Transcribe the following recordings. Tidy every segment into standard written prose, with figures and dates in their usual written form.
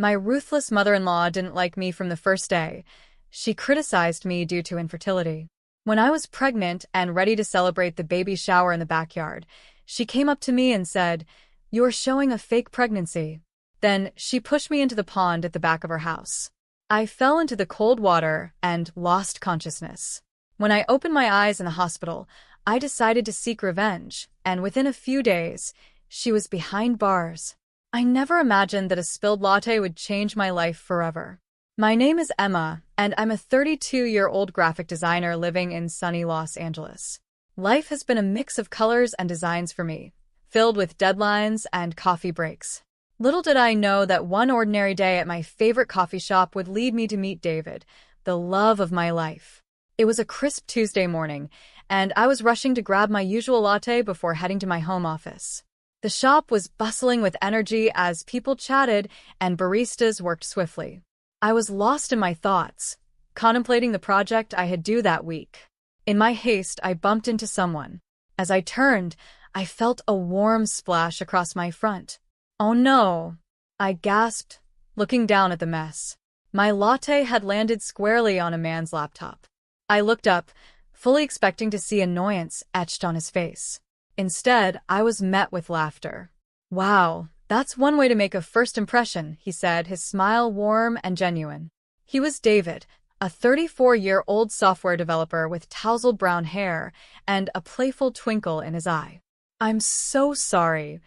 My ruthless mother-in-law didn't like me from the first day. She criticized me due to infertility. When I was pregnant and ready to celebrate the baby shower in the backyard, she came up to me and said, "You're showing a fake pregnancy." Then she pushed me into the pond at the back of her house. I fell into the cold water and lost consciousness. When I opened my eyes in the hospital, I decided to seek revenge, and within a few days, she was behind bars. I never imagined that a spilled latte would change my life forever. My name is Emma, and I'm a 32-year-old graphic designer living in sunny Los Angeles. Life has been a mix of colors and designs for me, filled with deadlines and coffee breaks. Little did I know that one ordinary day at my favorite coffee shop would lead me to meet David, the love of my life. It was a crisp Tuesday morning, and I was rushing to grab my usual latte before heading to my home office. The shop was bustling with energy as people chatted and baristas worked swiftly. I was lost in my thoughts, contemplating the project I had due that week. In my haste, I bumped into someone. As I turned, I felt a warm splash across my front. "Oh no!" I gasped, looking down at the mess. My latte had landed squarely on a man's laptop. I looked up, fully expecting to see annoyance etched on his face. Instead, I was met with laughter. "Wow, that's one way to make a first impression," he said, his smile warm and genuine. He was David, a 34-year-old software developer with tousled brown hair and a playful twinkle in his eye. "I'm so sorry,"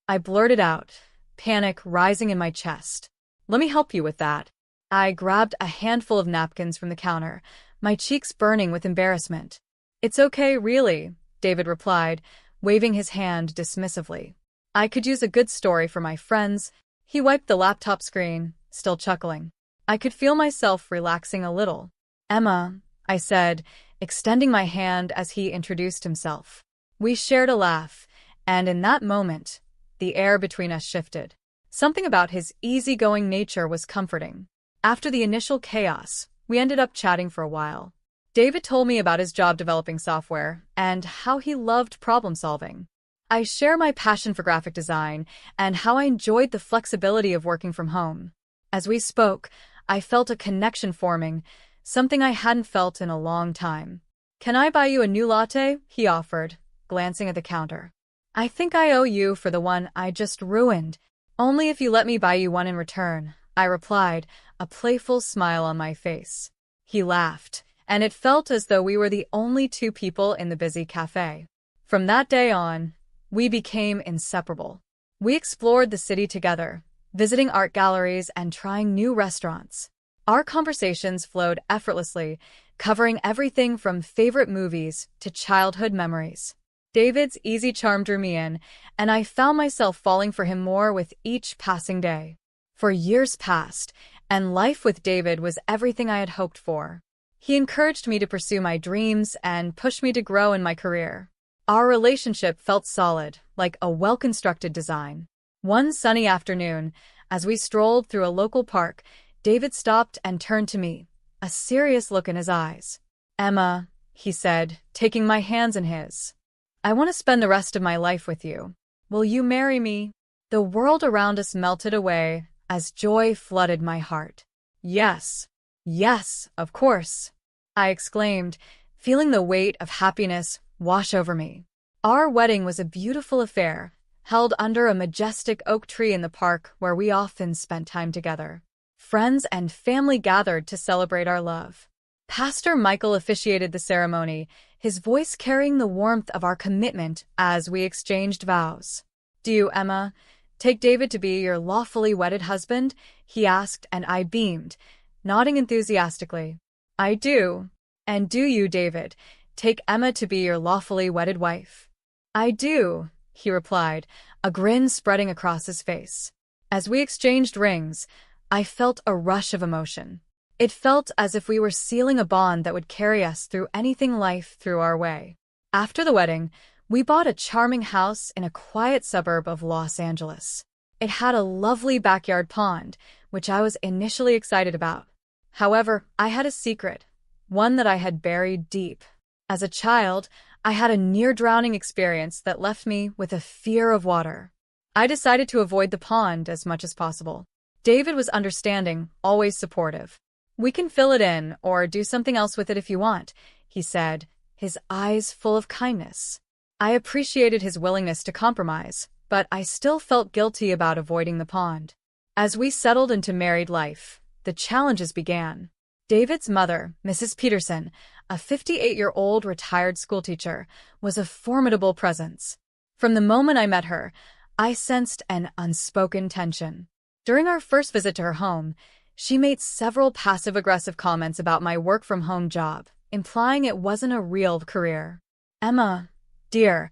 I blurted out, panic rising in my chest. "Let me help you with that." I grabbed a handful of napkins from the counter, my cheeks burning with embarrassment. "It's okay, really," David replied, waving his hand dismissively. "I could use a good story for my friends." He wiped the laptop screen, still chuckling. I could feel myself relaxing a little. "Emma," I said, extending my hand as he introduced himself. We shared a laugh, and in that moment, the air between us shifted. Something about his easygoing nature was comforting. After the initial chaos, we ended up chatting for a while. David told me about his job developing software and how he loved problem-solving. I share my passion for graphic design and how I enjoyed the flexibility of working from home. As we spoke, I felt a connection forming, something I hadn't felt in a long time. "Can I buy you a new latte?" he offered, glancing at the counter. "I think I owe you for the one I just ruined. Only if you let me buy you one in return," I replied, a playful smile on my face. He laughed, and it felt as though we were the only two people in the busy cafe. From that day on, we became inseparable. We explored the city together, visiting art galleries and trying new restaurants. Our conversations flowed effortlessly, covering everything from favorite movies to childhood memories. David's easy charm drew me in, and I found myself falling for him more with each passing day. For years passed, and life with David was everything I had hoped for. He encouraged me to pursue my dreams and pushed me to grow in my career. Our relationship felt solid, like a well-constructed design. One sunny afternoon, as we strolled through a local park, David stopped and turned to me, a serious look in his eyes. "Emma," he said, taking my hands in his, "I want to spend the rest of my life with you. Will you marry me?" The world around us melted away as joy flooded my heart. "Yes, yes, of course," I exclaimed, feeling the weight of happiness wash over me. Our wedding was a beautiful affair, held under a majestic oak tree in the park where we often spent time together. Friends and family gathered to celebrate our love. Pastor Michael officiated the ceremony, his voice carrying the warmth of our commitment as we exchanged vows. "Do you, Emma, take David to be your lawfully wedded husband?" he asked, and I beamed, nodding enthusiastically. "I do. And do you, David, take Emma to be your lawfully wedded wife?" "I do," he replied, a grin spreading across his face. As we exchanged rings, I felt a rush of emotion. It felt as if we were sealing a bond that would carry us through anything life threw our way. After the wedding, we bought a charming house in a quiet suburb of Los Angeles. It had a lovely backyard pond, which I was initially excited about. However, I had a secret, one that I had buried deep. As a child, I had a near-drowning experience that left me with a fear of water. I decided to avoid the pond as much as possible. David was understanding, always supportive. "We can fill it in, or do something else with it if you want," he said, his eyes full of kindness. I appreciated his willingness to compromise, but I still felt guilty about avoiding the pond. As we settled into married life, the challenges began. David's mother, Mrs. Peterson, a 58-year-old retired schoolteacher, was a formidable presence. From the moment I met her, I sensed an unspoken tension. During our first visit to her home, she made several passive-aggressive comments about my work-from-home job, implying it wasn't a real career. "Emma, dear,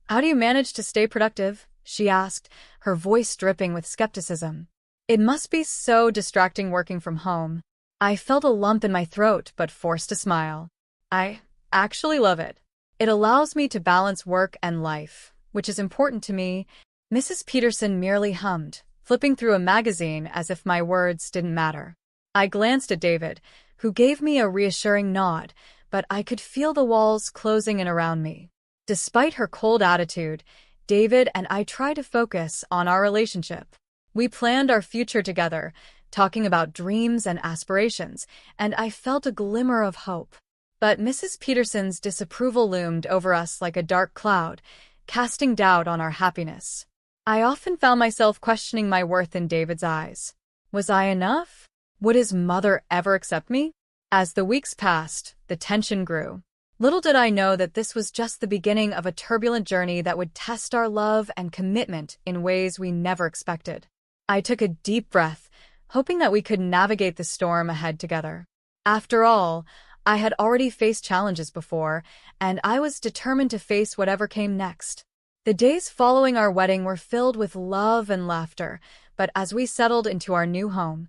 how do you manage to stay productive?" she asked, her voice dripping with skepticism. "It must be so distracting working from home." I felt a lump in my throat but forced a smile. "I actually love it. It allows me to balance work and life, which is important to me." Mrs. Peterson merely hummed, flipping through a magazine as if my words didn't matter. I glanced at David, who gave me a reassuring nod, but I could feel the walls closing in around me. Despite her cold attitude, David and I tried to focus on our relationship. We planned our future together, talking about dreams and aspirations, and I felt a glimmer of hope. But Mrs. Peterson's disapproval loomed over us like a dark cloud, casting doubt on our happiness. I often found myself questioning my worth in David's eyes. Was I enough? Would his mother ever accept me? As the weeks passed, the tension grew. Little did I know that this was just the beginning of a turbulent journey that would test our love and commitment in ways we never expected. I took a deep breath, hoping that we could navigate the storm ahead together. After all, I had already faced challenges before, and I was determined to face whatever came next. The days following our wedding were filled with love and laughter, but as we settled into our new home,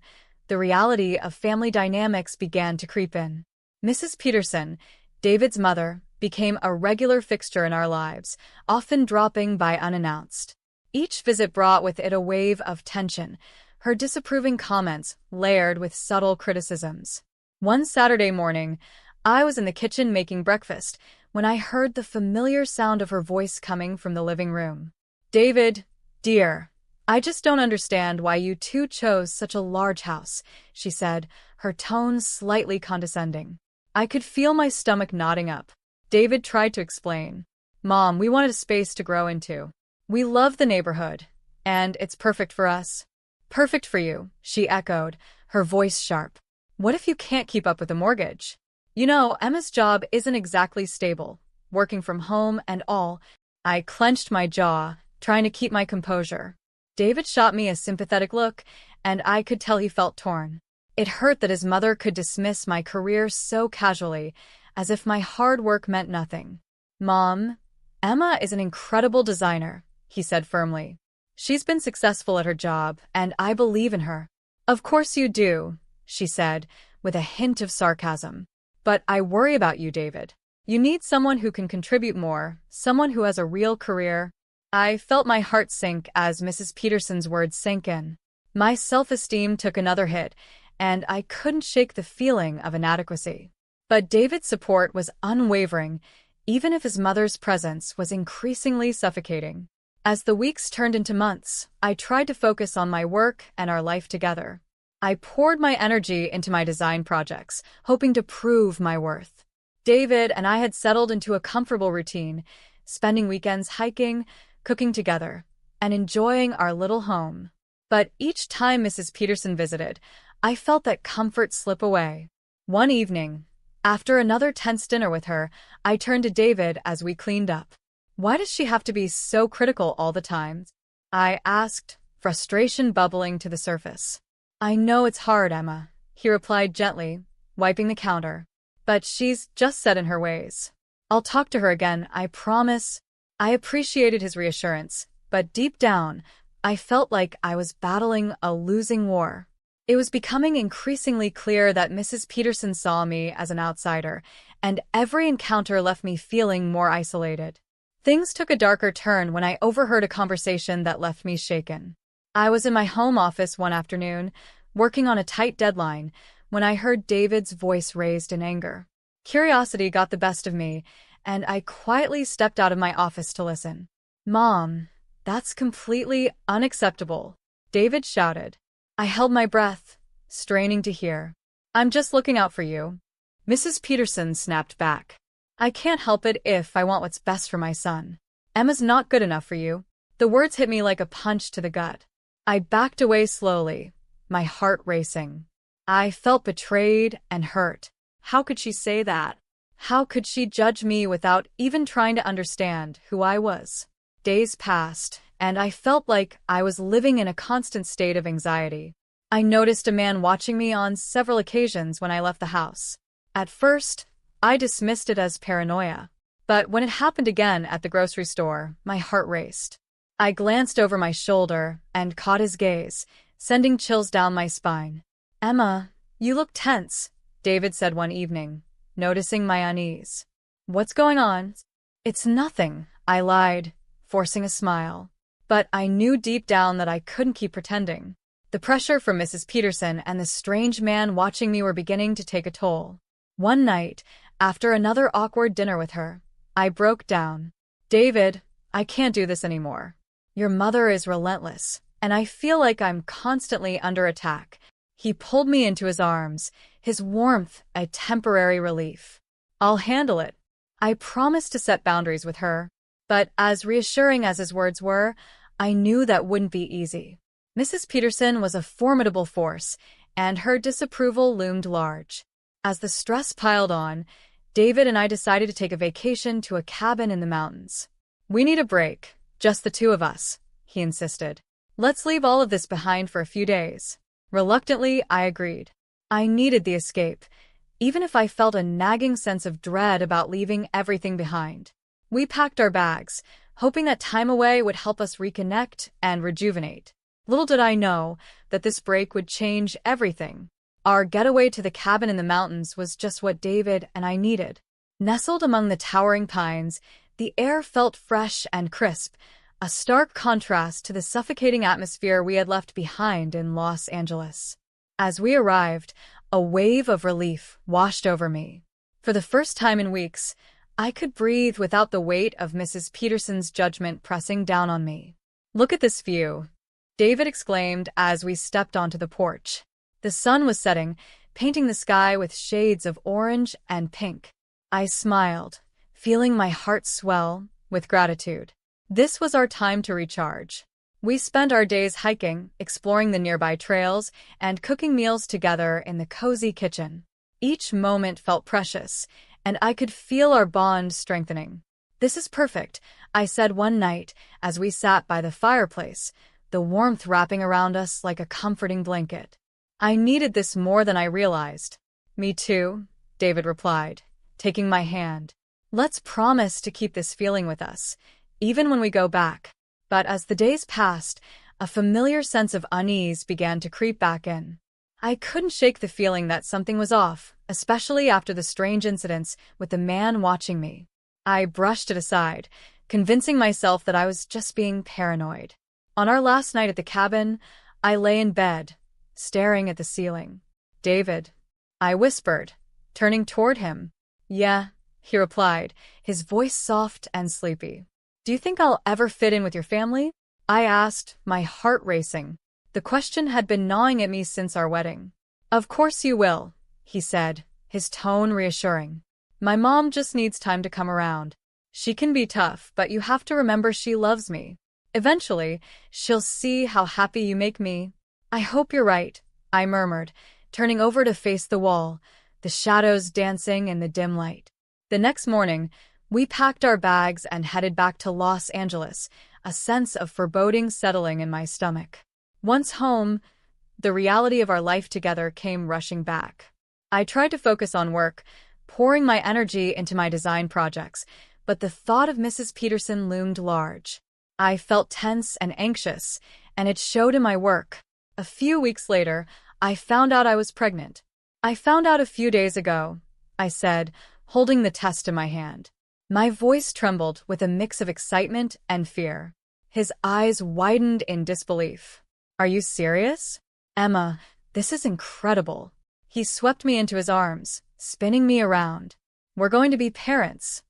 the reality of family dynamics began to creep in. Mrs. Peterson, David's mother, became a regular fixture in our lives, often dropping by unannounced. Each visit brought with it a wave of tension, her disapproving comments layered with subtle criticisms. One Saturday morning, I was in the kitchen making breakfast when I heard the familiar sound of her voice coming from the living room. "David, dear, I just don't understand why you two chose such a large house," she said, her tone slightly condescending. I could feel my stomach knotting up. David tried to explain. "Mom, we wanted a space to grow into. We love the neighborhood, and it's perfect for us." "Perfect for you," she echoed, her voice sharp. "What if you can't keep up with the mortgage? You know, Emma's job isn't exactly stable, working from home and all." I clenched my jaw, trying to keep my composure. David shot me a sympathetic look, and I could tell he felt torn. It hurt that his mother could dismiss my career so casually, as if my hard work meant nothing. "Mom, Emma is an incredible designer," he said firmly. "She's been successful at her job, and I believe in her." "Of course you do," she said, with a hint of sarcasm. "But I worry about you, David. You need someone who can contribute more, someone who has a real career." I felt my heart sink as Mrs. Peterson's words sank in. My self-esteem took another hit, and I couldn't shake the feeling of inadequacy. But David's support was unwavering, even if his mother's presence was increasingly suffocating. As the weeks turned into months, I tried to focus on my work and our life together. I poured my energy into my design projects, hoping to prove my worth. David and I had settled into a comfortable routine, spending weekends hiking, cooking together, and enjoying our little home. But each time Mrs. Peterson visited, I felt that comfort slip away. One evening, after another tense dinner with her, I turned to David as we cleaned up. "Why does she have to be so critical all the time?" I asked, frustration bubbling to the surface. "I know it's hard, Emma," he replied gently, wiping the counter. "But she's just set in her ways. I'll talk to her again, I promise." I appreciated his reassurance, but deep down, I felt like I was battling a losing war. It was becoming increasingly clear that Mrs. Peterson saw me as an outsider, and every encounter left me feeling more isolated. Things took a darker turn when I overheard a conversation that left me shaken. I was in my home office one afternoon, working on a tight deadline, when I heard David's voice raised in anger. Curiosity got the best of me, and I quietly stepped out of my office to listen. "Mom, that's completely unacceptable," David shouted. I held my breath, straining to hear. "I'm just looking out for you." Mrs. Peterson snapped back. "I can't help it if I want what's best for my son. Emma's not good enough for you." The words hit me like a punch to the gut. I backed away slowly, my heart racing. I felt betrayed and hurt. How could she say that? How could she judge me without even trying to understand who I was? Days passed, and I felt like I was living in a constant state of anxiety. I noticed a man watching me on several occasions when I left the house. At first, I dismissed it as paranoia. But when it happened again at the grocery store, my heart raced. I glanced over my shoulder and caught his gaze, sending chills down my spine. "Emma, you look tense," David said one evening, noticing my unease. "What's going on?" "It's nothing," I lied, forcing a smile. But I knew deep down that I couldn't keep pretending. The pressure from Mrs. Peterson and the strange man watching me were beginning to take a toll. One night, after another awkward dinner with her, I broke down. "David, I can't do this anymore. Your mother is relentless, and I feel like I'm constantly under attack." He pulled me into his arms, his warmth a temporary relief. "I'll handle it." I promised to set boundaries with her, but as reassuring as his words were, I knew that wouldn't be easy. Mrs. Peterson was a formidable force, and her disapproval loomed large. As the stress piled on, David and I decided to take a vacation to a cabin in the mountains. "We need a break, just the two of us," he insisted. "Let's leave all of this behind for a few days." Reluctantly, I agreed. I needed the escape, even if I felt a nagging sense of dread about leaving everything behind. We packed our bags, hoping that time away would help us reconnect and rejuvenate. Little did I know that this break would change everything. Our getaway to the cabin in the mountains was just what David and I needed. Nestled among the towering pines, the air felt fresh and crisp, a stark contrast to the suffocating atmosphere we had left behind in Los Angeles. As we arrived, a wave of relief washed over me. For the first time in weeks, I could breathe without the weight of Mrs. Peterson's judgment pressing down on me. "Look at this view," David exclaimed as we stepped onto the porch. The sun was setting, painting the sky with shades of orange and pink. I smiled, feeling my heart swell with gratitude. This was our time to recharge. We spent our days hiking, exploring the nearby trails, and cooking meals together in the cozy kitchen. Each moment felt precious, and I could feel our bond strengthening. "This is perfect," I said one night as we sat by the fireplace, the warmth wrapping around us like a comforting blanket. I needed this more than I realized. "Me too," David replied, taking my hand. "Let's promise to keep this feeling with us, even when we go back." But as the days passed, a familiar sense of unease began to creep back in. I couldn't shake the feeling that something was off, especially after the strange incidents with the man watching me. I brushed it aside, convincing myself that I was just being paranoid. On our last night at the cabin, I lay in bed, staring at the ceiling. "David," I whispered, turning toward him. "Yeah," he replied, his voice soft and sleepy. "Do you think I'll ever fit in with your family?" I asked, my heart racing. The question had been gnawing at me since our wedding. "Of course you will," he said, his tone reassuring. "My mom just needs time to come around. She can be tough, but you have to remember she loves me. Eventually, she'll see how happy you make me." "I hope you're right," I murmured, turning over to face the wall, the shadows dancing in the dim light. The next morning, we packed our bags and headed back to Los Angeles, a sense of foreboding settling in my stomach. Once home, the reality of our life together came rushing back. I tried to focus on work, pouring my energy into my design projects, but the thought of Mrs. Peterson loomed large. I felt tense and anxious, and it showed in my work. A few weeks later, I found out I was pregnant. "I found out a few days ago," I said, holding the test in my hand. My voice trembled with a mix of excitement and fear. His eyes widened in disbelief. "Are you serious?" "Emma, this is incredible." He swept me into his arms, spinning me around. "We're going to be parents."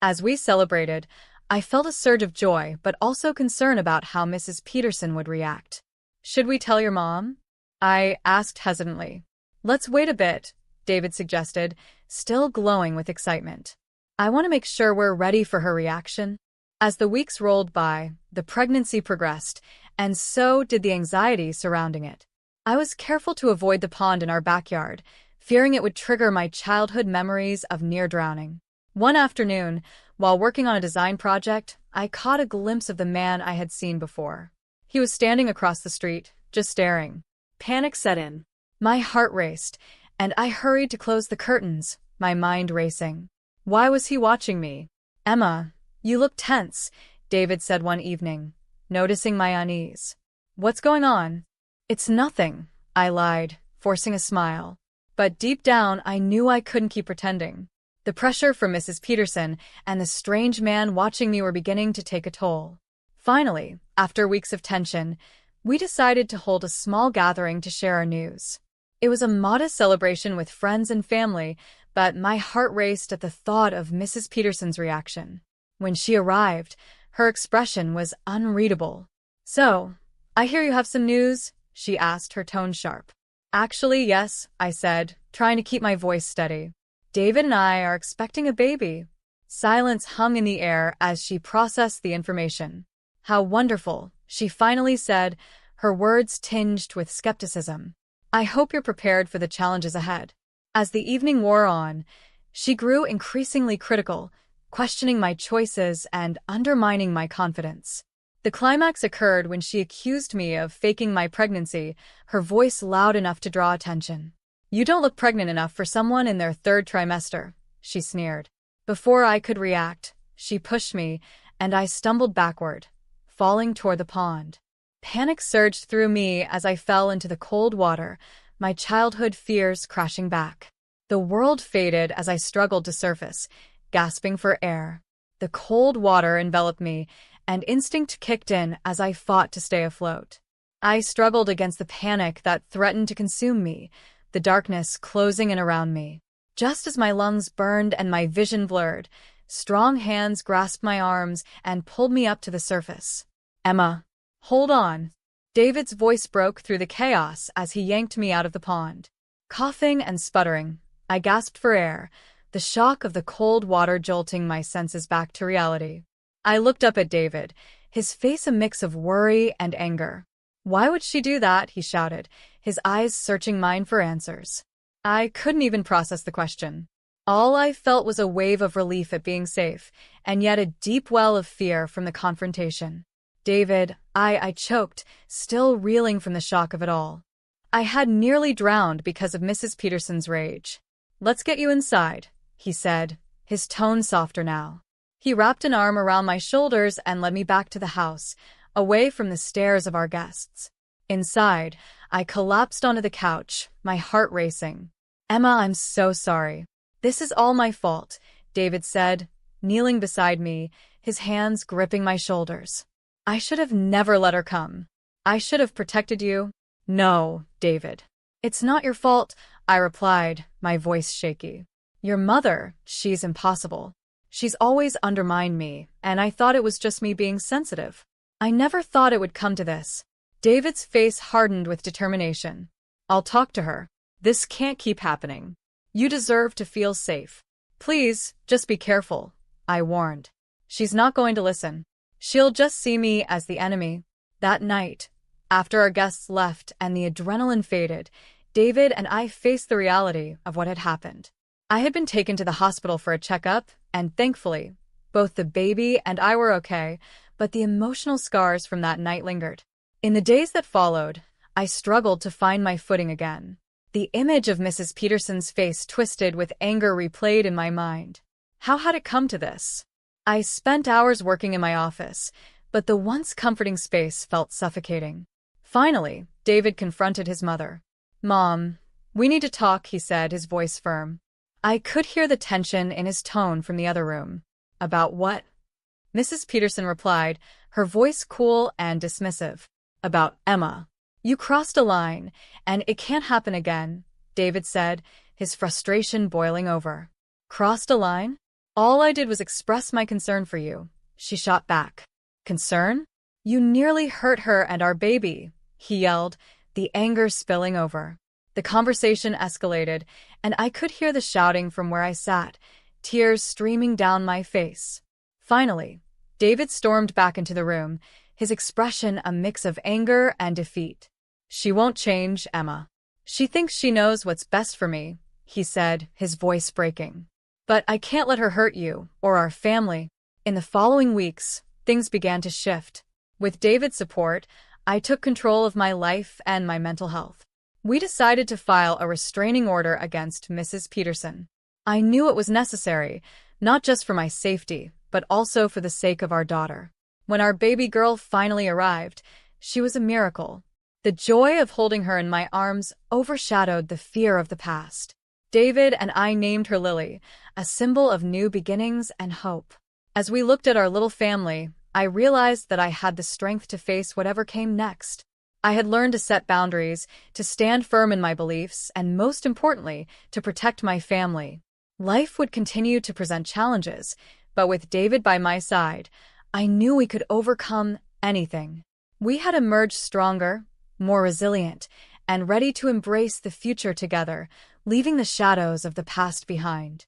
As we celebrated, I felt a surge of joy but also concern about how Mrs. Peterson would react. "Should we tell your mom?" I asked hesitantly. Let's wait a bit, David suggested, still glowing with excitement. I want to make sure we're ready for her reaction. As the weeks rolled by, the pregnancy progressed, and so did the anxiety surrounding it. I was careful to avoid the pond in our backyard, fearing it would trigger my childhood memories of near drowning. One afternoon, while working on a design project, I caught a glimpse of the man I had seen before. He was standing across the street, just staring. Panic set in. My heart raced, and I hurried to close the curtains, my mind racing. Why was he watching me? Emma, you look tense, David said one evening, noticing my unease. What's going on? It's nothing, I lied, forcing a smile. But deep down, I knew I couldn't keep pretending. The pressure from Mrs. Peterson and the strange man watching me were beginning to take a toll. Finally, after weeks of tension, we decided to hold a small gathering to share our news. It was a modest celebration with friends and family, but my heart raced at the thought of Mrs. Peterson's reaction. When she arrived, her expression was unreadable. So, I hear you have some news, she asked, her tone sharp. Actually, yes, I said, trying to keep my voice steady. David and I are expecting a baby. Silence hung in the air as she processed the information. How wonderful, she finally said, her words tinged with skepticism. I hope you're prepared for the challenges ahead. As the evening wore on, she grew increasingly critical, questioning my choices and undermining my confidence. The climax occurred when she accused me of faking my pregnancy, her voice loud enough to draw attention. You don't look pregnant enough for someone in their third trimester, she sneered. Before I could react, she pushed me, and I stumbled backward, falling toward the pond. Panic surged through me as I fell into the cold water, my childhood fears crashing back. The world faded as I struggled to surface, gasping for air. The cold water enveloped me, and instinct kicked in as I fought to stay afloat. I struggled against the panic that threatened to consume me, the darkness closing in around me. Just as my lungs burned and my vision blurred, strong hands grasped my arms and pulled me up to the surface. Emma, hold on. David's voice broke through the chaos as he yanked me out of the pond. Coughing and sputtering, I gasped for air, the shock of the cold water jolting my senses back to reality. I looked up at David, his face a mix of worry and anger. Why would she do that? He shouted, his eyes searching mine for answers. I couldn't even process the question. All I felt was a wave of relief at being safe, and yet a deep well of fear from the confrontation. David, I choked, still reeling from the shock of it all. I had nearly drowned because of Mrs. Peterson's rage. Let's get you inside, he said, his tone softer now. He wrapped an arm around my shoulders and led me back to the house, away from the stares of our guests. Inside, I collapsed onto the couch, my heart racing. Emma, I'm so sorry. This is all my fault, David said, kneeling beside me, his hands gripping my shoulders. I should have never let her come. I should have protected you. No, David. It's not your fault, I replied, my voice shaky. Your mother, she's impossible. She's always undermined me, and I thought it was just me being sensitive. I never thought it would come to this. David's face hardened with determination. I'll talk to her. This can't keep happening. You deserve to feel safe. Please, just be careful, I warned. She's not going to listen. She'll just see me as the enemy. That night, after our guests left and the adrenaline faded, David and I faced the reality of what had happened. I had been taken to the hospital for a checkup, and thankfully, both the baby and I were okay, but the emotional scars from that night lingered. In the days that followed, I struggled to find my footing again. The image of Mrs. Peterson's face twisted with anger replayed in my mind. How had it come to this? I spent hours working in my office, but the once comforting space felt suffocating. Finally, David confronted his mother. Mom, we need to talk, he said, his voice firm. I could hear the tension in his tone from the other room. About what? Mrs. Peterson replied, her voice cool and dismissive. About Emma. You crossed a line, and it can't happen again, David said, his frustration boiling over. Crossed a line? All I did was express my concern for you, she shot back. Concern? You nearly hurt her and our baby, he yelled, the anger spilling over. The conversation escalated, and I could hear the shouting from where I sat, tears streaming down my face. Finally, David stormed back into the room, his expression a mix of anger and defeat. "She won't change, Emma. She thinks she knows what's best for me," he said, his voice breaking. "But I can't let her hurt you or our family." In the following weeks, things began to shift. With David's support, I took control of my life and my mental health. We decided to file a restraining order against Mrs. Peterson. I knew it was necessary, not just for my safety, but also for the sake of our daughter. When our baby girl finally arrived, she was a miracle. The joy of holding her in my arms overshadowed the fear of the past. David and I named her Lily, a symbol of new beginnings and hope. As we looked at our little family, I realized that I had the strength to face whatever came next. I had learned to set boundaries, to stand firm in my beliefs, and most importantly, to protect my family. Life would continue to present challenges, but with David by my side, I knew we could overcome anything. We had emerged stronger, more resilient, and ready to embrace the future together, leaving the shadows of the past behind.